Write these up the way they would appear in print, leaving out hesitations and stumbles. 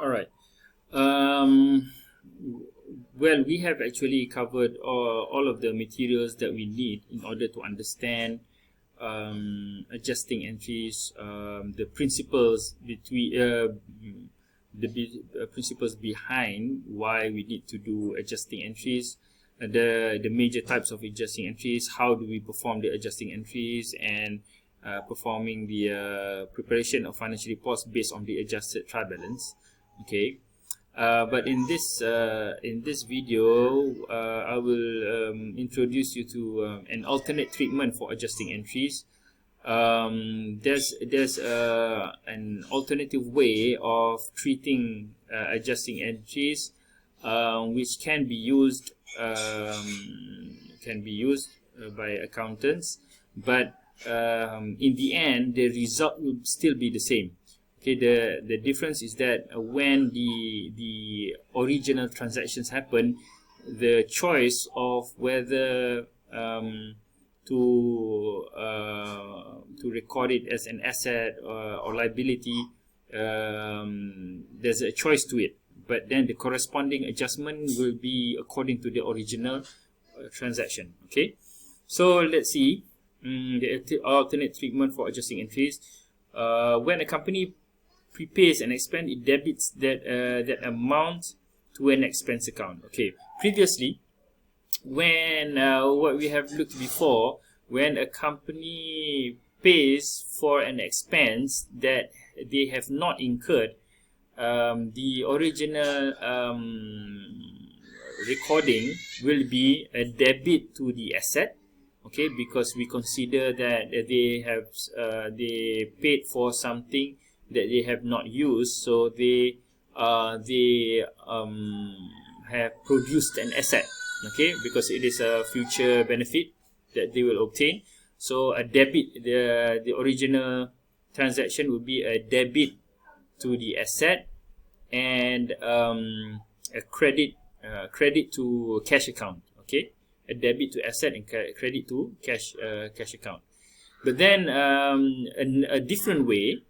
All right. Well, we have actually covered all of the materials that we need in order to understand adjusting entries, the principles principles behind why we need to do adjusting entries, the major types of adjusting entries, how do we perform the adjusting entries, and performing the preparation of financial reports based on the adjusted trial balance. Okay. But in this video, I will introduce you to an alternate treatment for adjusting entries. There's an alternative way of treating adjusting entries, which can be used by accountants, but in the end, the result will still be the same. Okay, the difference is that when the original transactions happen, the choice of whether to record it as an asset or liability, there's a choice to it. But then the corresponding adjustment will be according to the original transaction. Okay, so let's see the alternate treatment for adjusting entries. When a company prepays an expense, it debits that amount to an expense account. Okay. Previously, when what we have looked before, when a company pays for an expense that they have not incurred, the original recording will be a debit to the asset. Okay, because we consider that they paid for something that they have not used, so they have produced an asset. Okay, because it is a future benefit that they will obtain. So a debit, the original transaction would be a debit to the asset, and a credit to cash account. Okay, a debit to asset and credit to cash account. But then a different way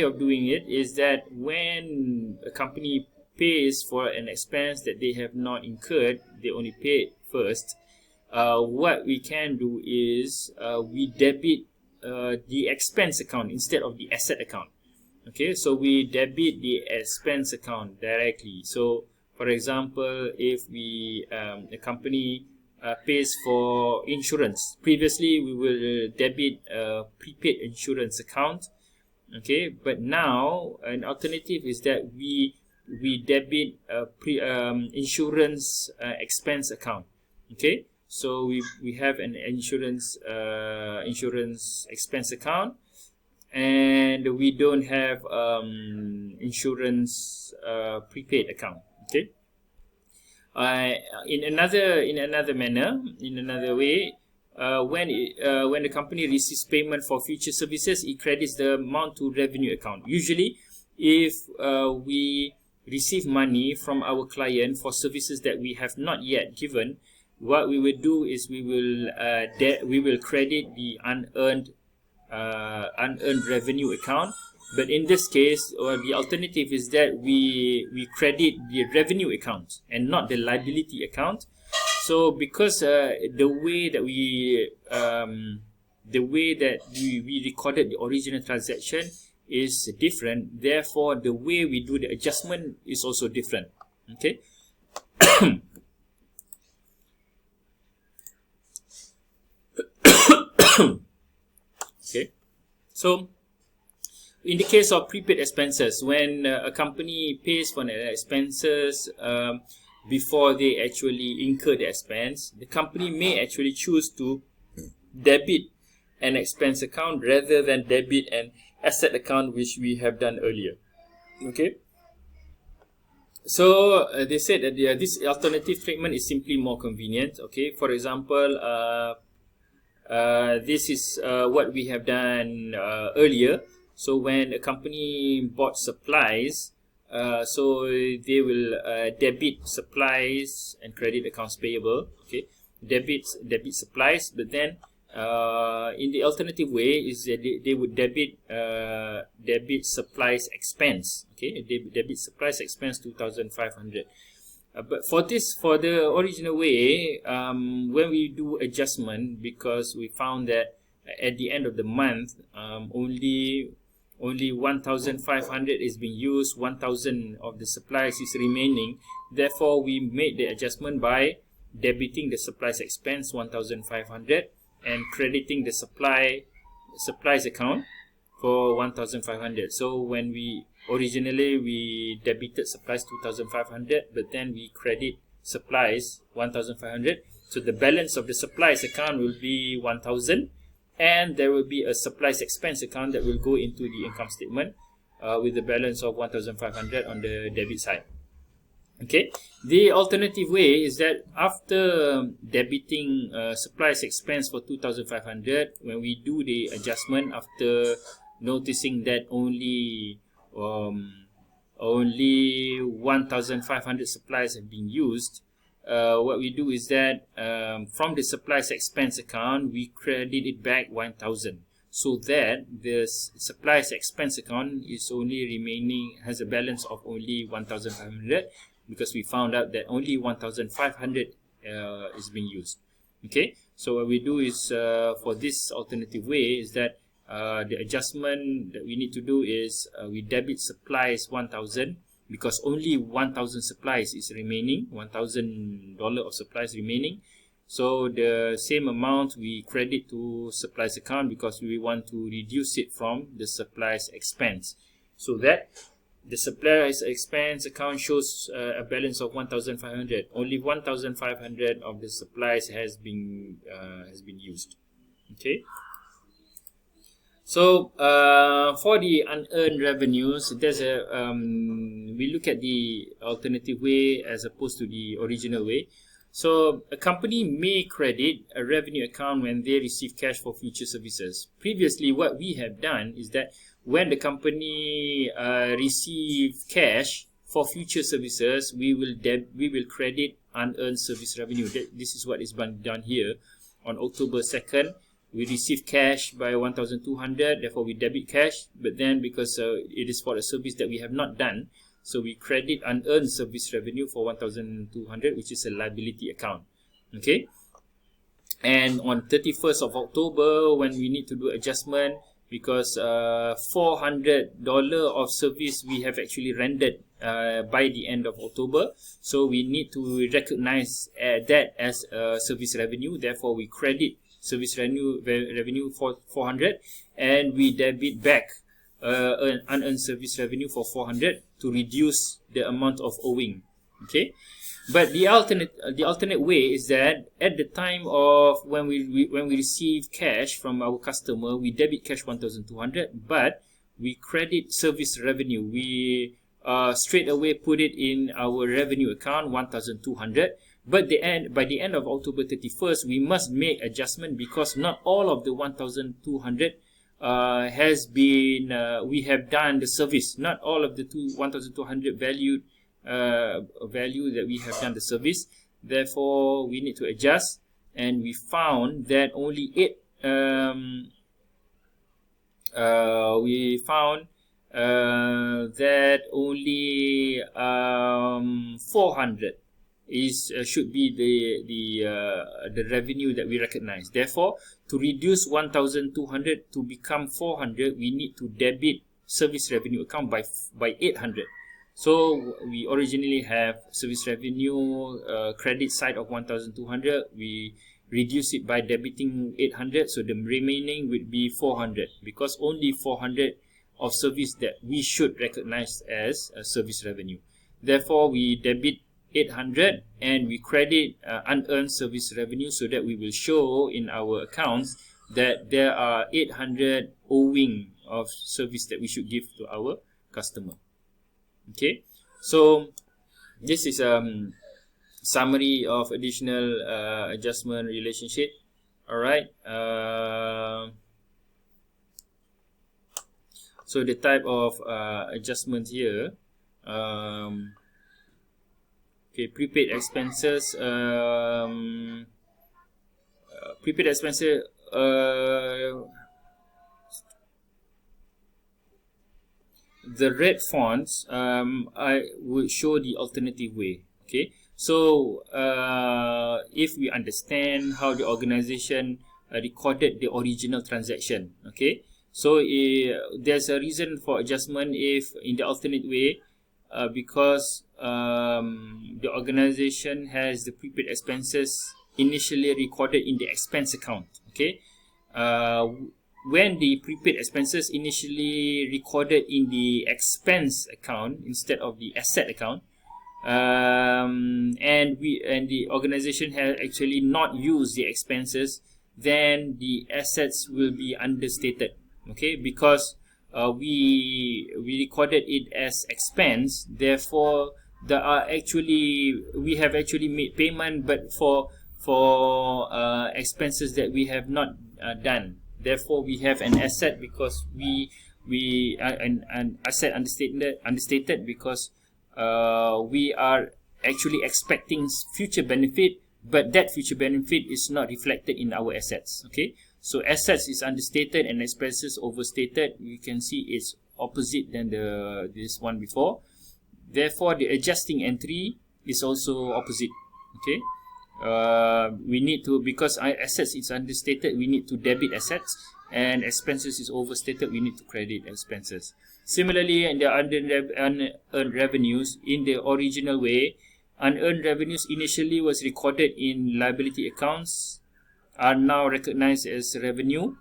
of doing it is that when a company pays for an expense that they have not incurred, they only pay it first. What we can do is we debit the expense account instead of the asset account. Okay, so we debit the expense account directly. So, for example, if a company pays for insurance, previously we will debit a prepaid insurance account. Okay, but now an alternative is that we debit a insurance expense account. Okay, so we have an insurance expense account, and we don't have insurance prepaid account. Okay, in another way, when the company receives payment for future services, it credits the amount to revenue account. Usually, if we receive money from our client for services that we have not yet given, what we will do is we will credit the unearned revenue account. But in this case, the alternative is that we credit the revenue account and not the liability account. So because the way that we recorded the original transaction is different, therefore the way we do the adjustment is also different. Okay. Okay. So in the case of prepaid expenses, when a company pays for the expenses before they actually incur the expense, the company may actually choose to debit an expense account rather than debit an asset account, which we have done earlier. Okay, so they said that this alternative treatment is simply more convenient. Okay, for example, this is what we have done earlier. So when a company bought supplies, so they will debit supplies and credit accounts payable. Okay, debit supplies, but then in the alternative way is that they would debit supplies expense. Okay, debit supplies expense 2,500. But for the original way, when we do adjustment, because we found that at the end of the month, only 1,500 is being used, 1,000 of the supplies is remaining. Therefore, we made the adjustment by debiting the supplies expense 1,500 and crediting the supplies account for 1,500. So when originally we debited supplies 2,500, but then we credit supplies 1,500. So the balance of the supplies account will be 1,000, and there will be a supplies expense account that will go into the income statement with the balance of 1,500 on the debit side. Okay, the alternative way is that after debiting supplies expense for 2,500, when we do the adjustment after noticing that only 1,500 supplies have been used, what we do is that from the supplies expense account we credit it back 1,000, so that the supplies expense account is has a balance of only 1,500, because we found out that only 1,500 is being used. Okay, so what we do is for this alternative way is that the adjustment that we need to do is we debit supplies 1,000, because only 1,000 supplies is remaining, $1,000 of supplies remaining. So the same amount we credit to supplies account, because we want to reduce it from the supplies expense, so that the supplies expense account shows a balance of 1,500. Only 1,500 of the supplies has been used. Okay. So for the unearned revenues, there's we look at the alternative way as opposed to the original way. So a company may credit a revenue account when they receive cash for future services. Previously, what we have done is that when the company receive cash for future services, we will credit unearned service revenue. This is what is being done here. On October 2nd, we receive cash by 1,200, therefore we debit cash, but then because it is for a service that we have not done, so we credit unearned service revenue for 1,200, which is a liability account. Okay, and on 31st of October, when we need to do adjustment, because $400 of service we have actually rendered by the end of October, so we need to recognize that as service revenue. Therefore, we credit service revenue for 400, and we debit back unearned service revenue for 400 to reduce the amount of owing. Okay, but the alternate way is that at the time of when we receive cash from our customer, we debit cash 1,200, but we credit service revenue. We straight away put it in our revenue account 1,200. But by the end of October 31st, we must make adjustment, because not all of the 1,200 has been we have done the service. Not all of the 1,200 value that we have done the service. Therefore, we need to adjust, and we found that only that only 400 should be the revenue that we recognize. Therefore, to reduce 1,200 to become 400, we need to debit service revenue account by 800. So we originally have service revenue credit side of 1,200. We reduce it by debiting 800, so the remaining would be 400, because only 400 of service that we should recognize as a service revenue. Therefore, we debit 800 and we credit unearned service revenue, so that we will show in our accounts that there are 800 owing of service that we should give to our customer. Okay, so this is summary of additional adjustment relationship. All right. So the type of adjustment here. Okay, prepaid expenses. Prepaid expenses the red fonts I would show the alternative way. Okay, so if we understand how the organization recorded the original transaction, okay, so there's a reason for adjustment if in the alternate way, because the organization has the prepaid expenses initially recorded in the expense account. Okay, when the prepaid expenses initially recorded in the expense account instead of the asset account, and the organization has actually not used the expenses, then the assets will be understated. Okay, because we recorded it as expense, therefore there are actually, we have actually made payment, but for expenses that we have not done. Therefore we have an asset because we an asset understated because we are actually expecting future benefit, but that future benefit is not reflected in our assets. Okay, so assets is understated and expenses overstated. You can see it's opposite than this one before. Therefore the adjusting entry is also opposite. Okay, we need to, because assets is understated, we need to debit assets, and expenses is overstated, we need to credit expenses. Similarly, in the unearned revenues, in the original way, unearned revenues initially was recorded in liability accounts, are now recognized as revenue,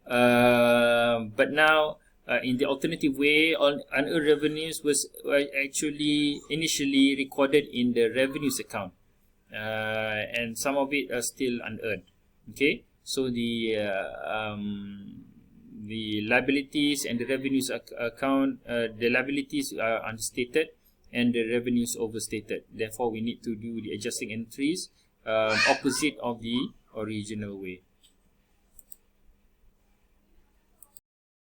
but now in the alternative way, unearned revenues was actually initially recorded in the revenues account, and some of it are still unearned. Okay, so the liabilities and the revenues account, the liabilities are understated and the revenues overstated. Therefore we need to do the adjusting entries opposite of the original way.